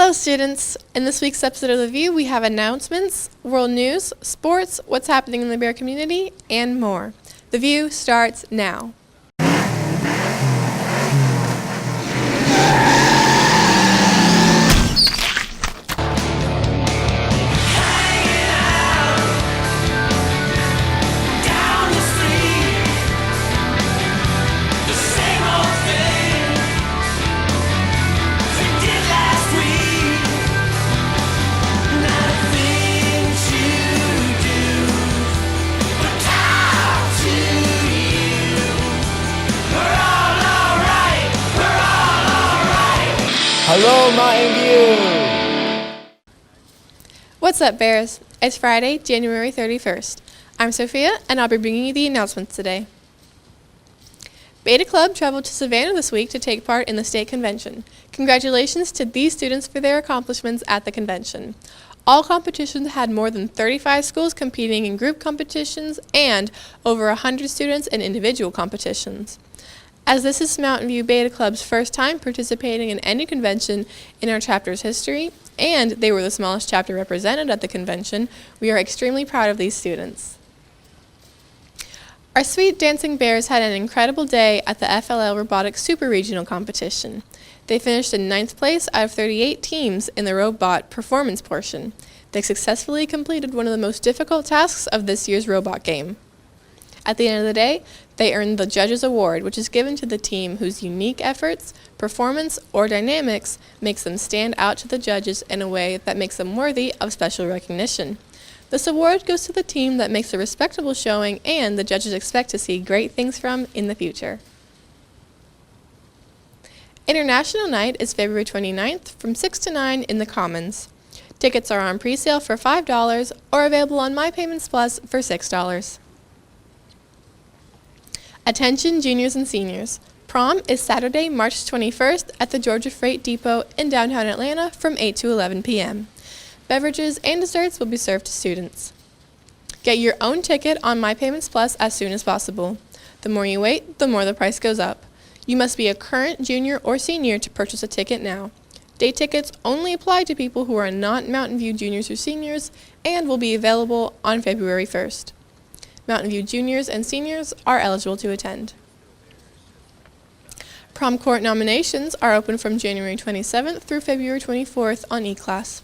Hello students! In this week's episode of The View, we have announcements, world news, sports, what's happening in the Bear community, and more. The View starts now. Hello, Mountain View! What's up, Bears? It's Friday, January 31st. I'm Sophia, and I'll be bringing you the announcements today. Beta Club traveled to Savannah this week to take part in the state convention. Congratulations to these students for their accomplishments at the convention. All competitions had more than 35 schools competing in group competitions and over 100 students in individual competitions. As this is Mountain View Beta Club's first time participating in any convention in our chapter's history, and they were the smallest chapter represented at the convention, we are extremely proud of these students. Our Sweet Dancing Bears had an incredible day at the FLL Robotics Super Regional Competition. They finished in 9th place out of 38 teams in the robot performance portion. They successfully completed one of the most difficult tasks of this year's robot game. At the end of the day, they earned the Judges Award, which is given to the team whose unique efforts, performance, or dynamics makes them stand out to the judges in a way that makes them worthy of special recognition. This award goes to the team that makes a respectable showing and the judges expect to see great things from in the future. International Night is February 29th from 6 to 9 in the Commons. Tickets are on pre-sale for $5 or available on My Payments Plus for $6. Attention juniors and seniors. Prom is Saturday, March 21st at the Georgia Freight Depot in downtown Atlanta from 8 to 11 p.m. Beverages and desserts will be served to students. Get your own ticket on My Payments Plus as soon as possible. The more you wait, the more the price goes up. You must be a current junior or senior to purchase a ticket now. Day tickets only apply to people who are not Mountain View juniors or seniors and will be available on February 1st. Mountain View juniors and seniors are eligible to attend. Prom court nominations are open from January 27th through February 24th on E-Class.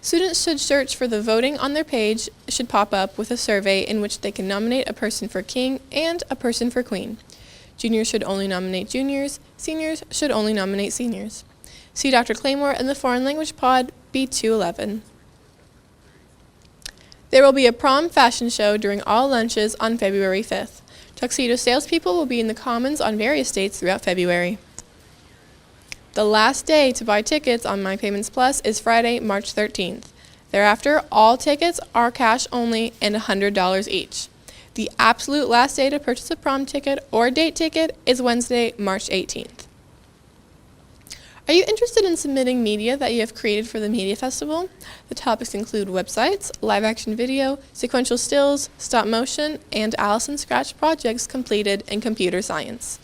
Students should search for the voting on their page should pop up with a survey in which they can nominate a person for king and a person for queen. Juniors should only nominate juniors, seniors should only nominate seniors. See Dr. Claymore in the Foreign Language Pod B211. There will be a prom fashion show during all lunches on February 5th. Tuxedo salespeople will be in the Commons on various dates throughout February. The last day to buy tickets on My Payments Plus is Friday, March 13th. Thereafter, all tickets are cash only and $100 each. The absolute last day to purchase a prom ticket or date ticket is Wednesday, March 18th. Are you interested in submitting media that you have created for the Media Festival? The topics include websites, live-action video, sequential stills, stop motion, and Alice in Scratch projects completed in computer science.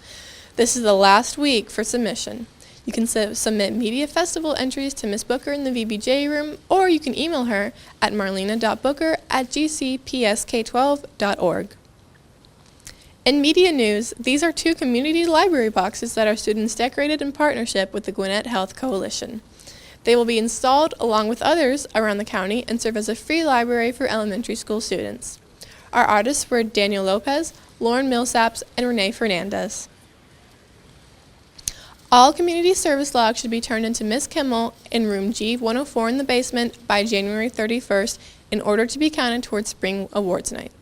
This is the last week for submission. You can submit Media Festival entries to Ms. Booker in the VBJ room, or you can email her at marlena.booker@gcpsk12.org. In media news, these are 2 community library boxes that our students decorated in partnership with the Gwinnett Health Coalition. They will be installed along with others around the county and serve as a free library for elementary school students. Our artists were Daniel Lopez, Lauren Millsaps, and Renee Fernandez. All community service logs should be turned into Ms. Kimmel in room G104 in the basement by January 31st in order to be counted towards Spring Awards Night.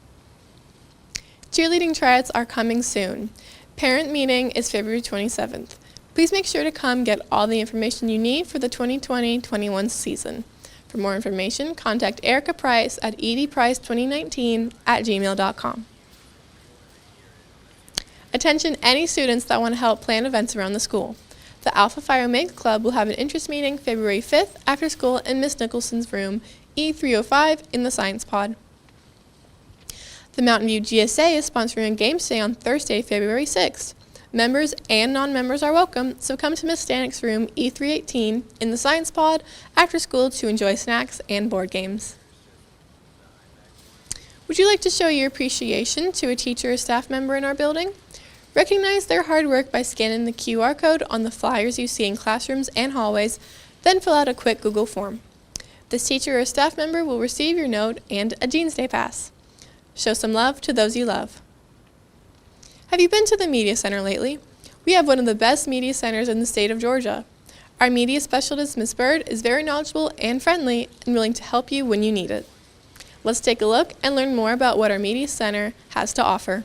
Cheerleading tryouts are coming soon. Parent meeting is February 27th. Please make sure to come get all the information you need for the 2020-21 season. For more information, contact Erica Price at edprice2019@gmail.com. Attention any students that want to help plan events around the school. The Alpha Phi Omega Club will have an interest meeting February 5th after school in Miss Nicholson's room, E305 in the Science Pod. The Mountain View GSA is sponsoring a games day on Thursday, February 6th. Members and non-members are welcome, so come to Miss Stanik's room E318 in the Science Pod after school to enjoy snacks and board games. Would you like to show your appreciation to a teacher or staff member in our building? Recognize their hard work by scanning the QR code on the flyers you see in classrooms and hallways, then fill out a quick Google form. This teacher or staff member will receive your note and a Dean's Day pass. Show some love to those you love. Have you been to the Media Center lately? We have one of the best media centers in the state of Georgia. Our media specialist, Ms. Bird, is very knowledgeable and friendly and willing to help you when you need it. Let's take a look and learn more about what our Media Center has to offer.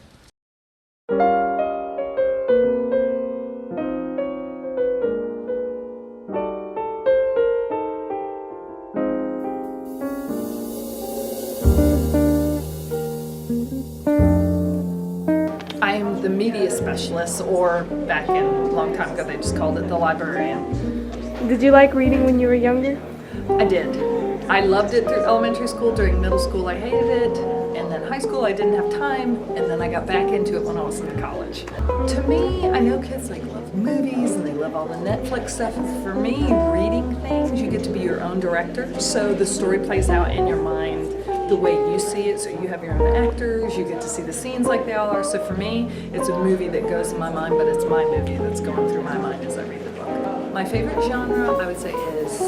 I am the media specialist, or back in a long time ago they just called it the librarian. Did you like reading when you were younger? I did. I loved it through elementary school. During middle school I hated it, and then high school I didn't have time, and then I got back into it when I was in college. To me, I know kids love movies and they love all the Netflix stuff. For me, reading things, you get to be your own director, so the story plays out in your mind the way you see it, so you have your own actors, you get to see the scenes like they all are. So for me, it's a movie that goes in my mind, but it's my movie that's going through my mind as I read the book. My favorite genre, I would say, is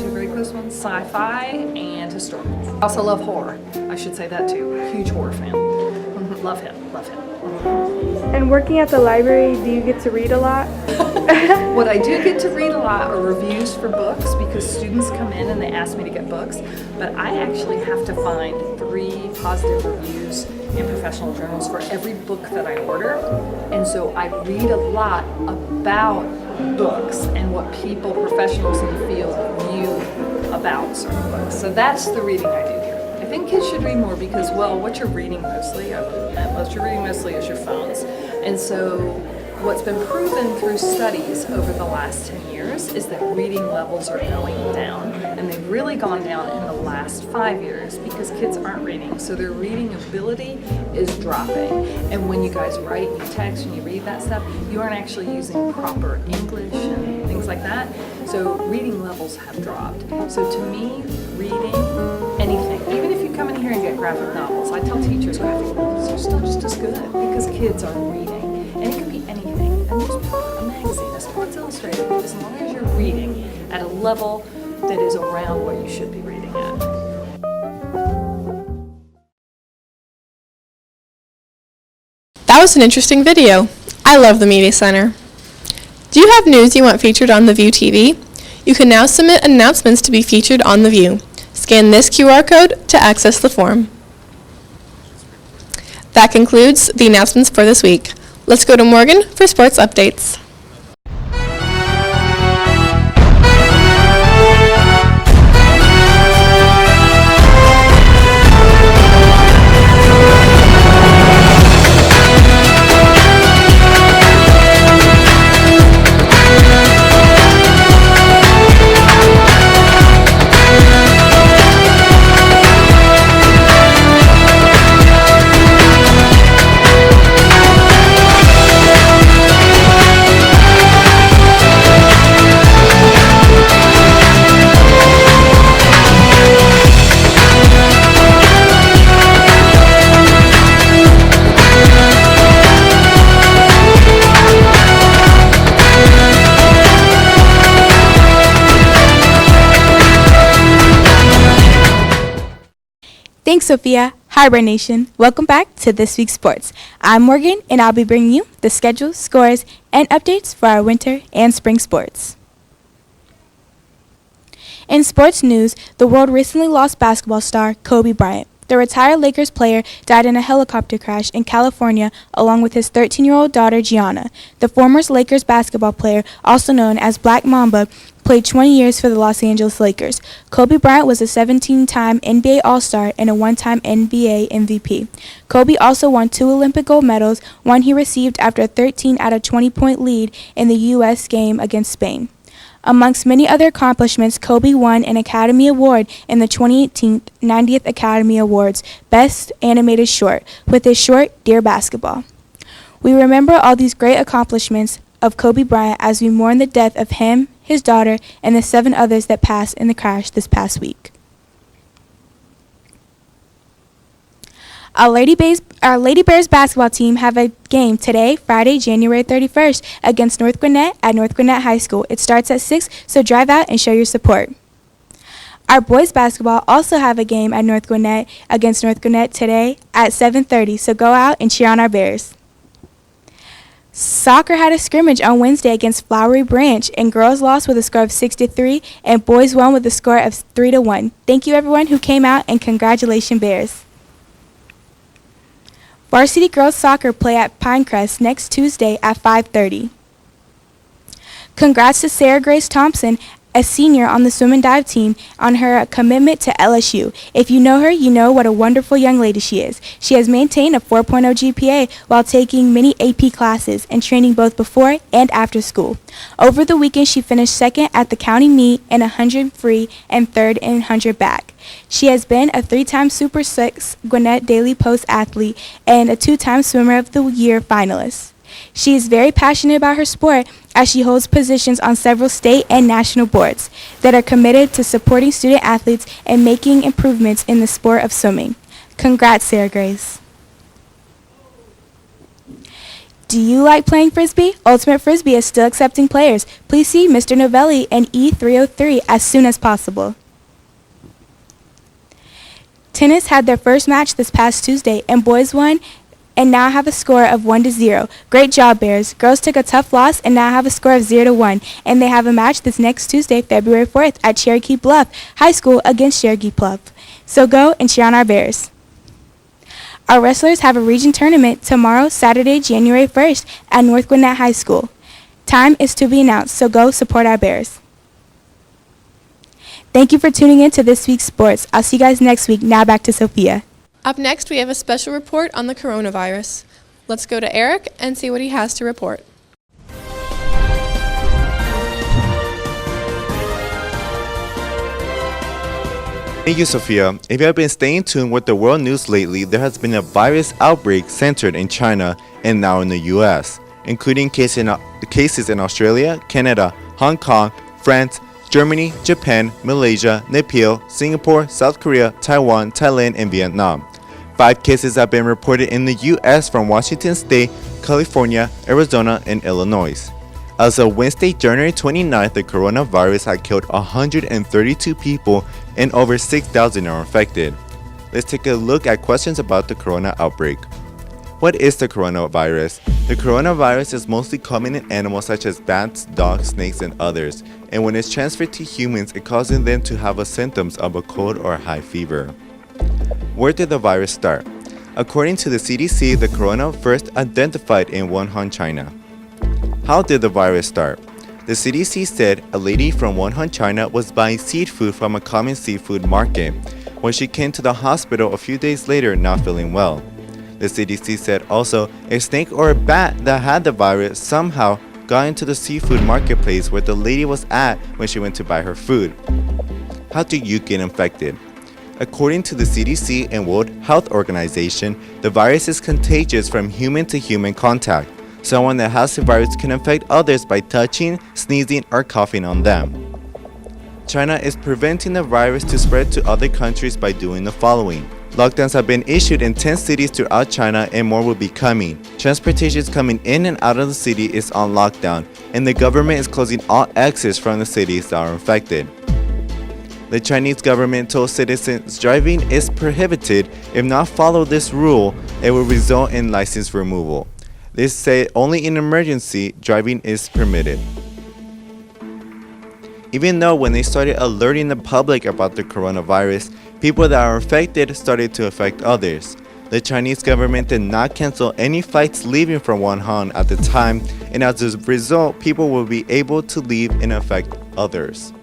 two very close ones, sci-fi and historical. I also love horror. I should say that too. Huge horror fan. Love him. And working at the library, do you get to read a lot? What I do get to read a lot are reviews for books, because students come in and they ask me to get books, but I actually have to find 3 positive reviews in professional journals for every book that I order. And so I read a lot about books and what people, professionals in the field, view about certain books. So that's the reading I do here. I think kids should read more because, well, what you're reading mostly, you're reading mostly is your phones. And so what's been proven through studies over the last 10 years is that reading levels are going down. And they've really gone down in the last 5 years because kids aren't reading. So their reading ability is dropping. And when you guys write and you text and you read that stuff, you aren't actually using proper English and things like that. So reading levels have dropped. So to me, reading anything, even if you come in here and get graphic novels, I tell teachers graphic novels are still just as good because kids are reading. And it could be anything, a newspaper, a magazine, a Sports Illustrated, as long as you're reading at a level that is around what you should be reading at. That was an interesting video. I love the Media Center. Do you have news you want featured on The View TV? You can now submit announcements to be featured on The View. Scan this QR code to access the form. That concludes the announcements for this week. Let's go to Morgan for sports updates. Thanks, Sophia. Hi, Bird Nation. Welcome back to This Week's Sports. I'm Morgan, and I'll be bringing you the schedule, scores, and updates for our winter and spring sports. In sports news, the world recently lost basketball star Kobe Bryant. The retired Lakers player died in a helicopter crash in California along with his 13-year-old daughter Gianna. The former Lakers basketball player, also known as Black Mamba, played 20 years for the Los Angeles Lakers. Kobe Bryant was a 17-time NBA All-Star and a one-time NBA MVP. Kobe also won 2 Olympic gold medals, one he received after a 13 out of 20-point lead in the U.S. game against Spain. Amongst many other accomplishments, Kobe won an Academy Award in the 2018 90th Academy Awards Best Animated Short with his short Dear Basketball. We remember all these great accomplishments of Kobe Bryant as we mourn the death of him, his daughter, and the 7 others that passed in the crash this past week. Our Lady Bears basketball team have a game today, Friday, January 31st, against North Gwinnett at North Gwinnett High School. It starts at 6, so drive out and show your support. Our boys basketball also have a game at North Gwinnett against North Gwinnett today at 7:30, so go out and cheer on our Bears. Soccer had a scrimmage on Wednesday against Flowery Branch, and girls lost with a score of 6-3, and boys won with a score of 3-1. Thank you everyone who came out, and congratulations Bears. Varsity girls soccer play at Pinecrest next Tuesday at 5:30. Congrats to Sarah Grace Thompson, a senior on the swim and dive team, on her commitment to LSU. If you know her, you know what a wonderful young lady she is. She has maintained a 4.0 GPA while taking many AP classes and training both before and after school. Over the weekend, she finished second at the county meet in 100 free and third in 100 back. She has been a 3-time Super 6 Gwinnett Daily Post athlete and a 2-time Swimmer of the Year finalist. She is very passionate about her sport as she holds positions on several state and national boards that are committed to supporting student athletes and making improvements in the sport of swimming. Congrats, Sarah Grace. Do you like playing Frisbee? Ultimate Frisbee is still accepting players. Please see Mr. Novelli and E303 as soon as possible. Tennis had their first match this past Tuesday, and boys won and now have a score of 1-0. Great job, Bears. Girls took a tough loss and now have a score of 0-1, and they have a match this next Tuesday, February 4th, at Cherokee Bluff High School against Cherokee Bluff. So go and cheer on our Bears. Our wrestlers have a region tournament tomorrow, Saturday, January 1st, at North Gwinnett High School. Time is to be announced, so go support our Bears. Thank you for tuning in to this week's sports. I'll see you guys next week. Now back to Sophia. Up next, we have a special report on the coronavirus. Let's go to Eric and see what he has to report. Thank you, Sophia. If you have been staying tuned with the world news lately, there has been a virus outbreak centered in China and now in the US, including cases in Australia, Canada, Hong Kong, France, Germany, Japan, Malaysia, Nepal, Singapore, South Korea, Taiwan, Thailand, and Vietnam. 5 cases have been reported in the U.S. from Washington State, California, Arizona, and Illinois. As of Wednesday, January 29th, the coronavirus had killed 132 people and over 6,000 are infected. Let's take a look at questions about the corona outbreak. What is the coronavirus? The coronavirus is mostly common in animals such as bats, dogs, snakes, and others, and when it's transferred to humans, it causes them to have symptoms of a cold or high fever. Where did the virus start? According to the CDC, the corona first identified in Wuhan, China. How did the virus start? The CDC said a lady from Wuhan, China was buying seafood from a common seafood market when she came to the hospital a few days later not feeling well. The CDC said also a snake or a bat that had the virus somehow got into the seafood marketplace where the lady was at when she went to buy her food. How do you get infected? According to the CDC and World Health Organization, the virus is contagious from human to human contact. Someone that has the virus can infect others by touching, sneezing, or coughing on them. China is preventing the virus to spread to other countries by doing the following. Lockdowns have been issued in 10 cities throughout China and more will be coming. Transportation coming in and out of the city is on lockdown, and the government is closing all exits from the cities that are infected. The Chinese government told citizens driving is prohibited. If not follow this rule, it will result in license removal. They say only in emergency driving is permitted. Even though when they started alerting the public about the coronavirus, people that are infected started to affect others. The Chinese government did not cancel any flights leaving from Wuhan at the time, and as a result, people will be able to leave and affect others.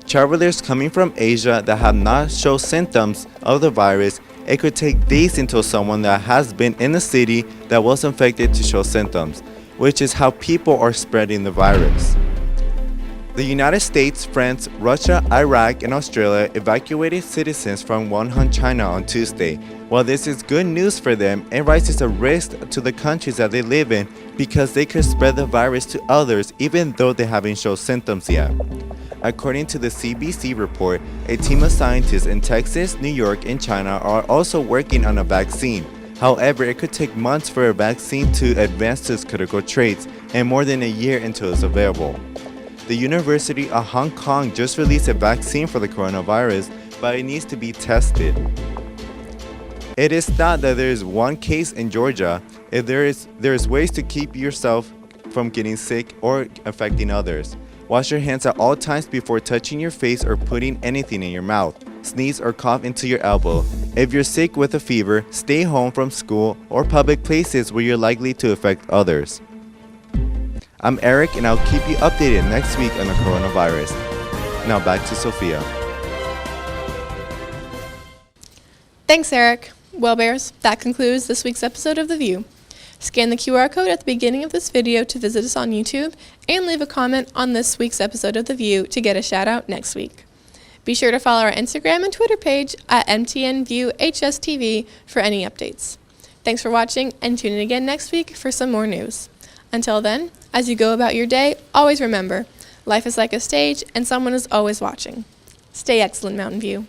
Travelers coming from Asia that have not shown symptoms of the virus, it could take days until someone that has been in the city that was infected to show symptoms, which is how people are spreading the virus. The United States, France, Russia, Iraq, and Australia evacuated citizens from Wuhan, China on Tuesday. While this is good news for them, it raises a risk to the countries that they live in because they could spread the virus to others even though they haven't shown symptoms yet. According to the CBC report, a team of scientists in Texas, New York, and China are also working on a vaccine. However, it could take months for a vaccine to advance to its critical traits and more than a year until it's available. The University of Hong Kong just released a vaccine for the coronavirus, but it needs to be tested. It is not that there is one case in Georgia. If there is ways to keep yourself from getting sick or affecting others. Wash your hands at all times before touching your face or putting anything in your mouth. Sneeze or cough into your elbow. If you're sick with a fever, stay home from school or public places where you're likely to affect others. I'm Eric, and I'll keep you updated next week on the coronavirus. Now back to Sophia. Thanks, Eric. Well, Bears, that concludes this week's episode of The View. Scan the QR code at the beginning of this video to visit us on YouTube and leave a comment on this week's episode of The View to get a shout out next week. Be sure to follow our Instagram and Twitter page at MTNViewHSTV for any updates. Thanks for watching, and tune in again next week for some more news. Until then, as you go about your day, always remember, life is like a stage and someone is always watching. Stay excellent, Mountain View.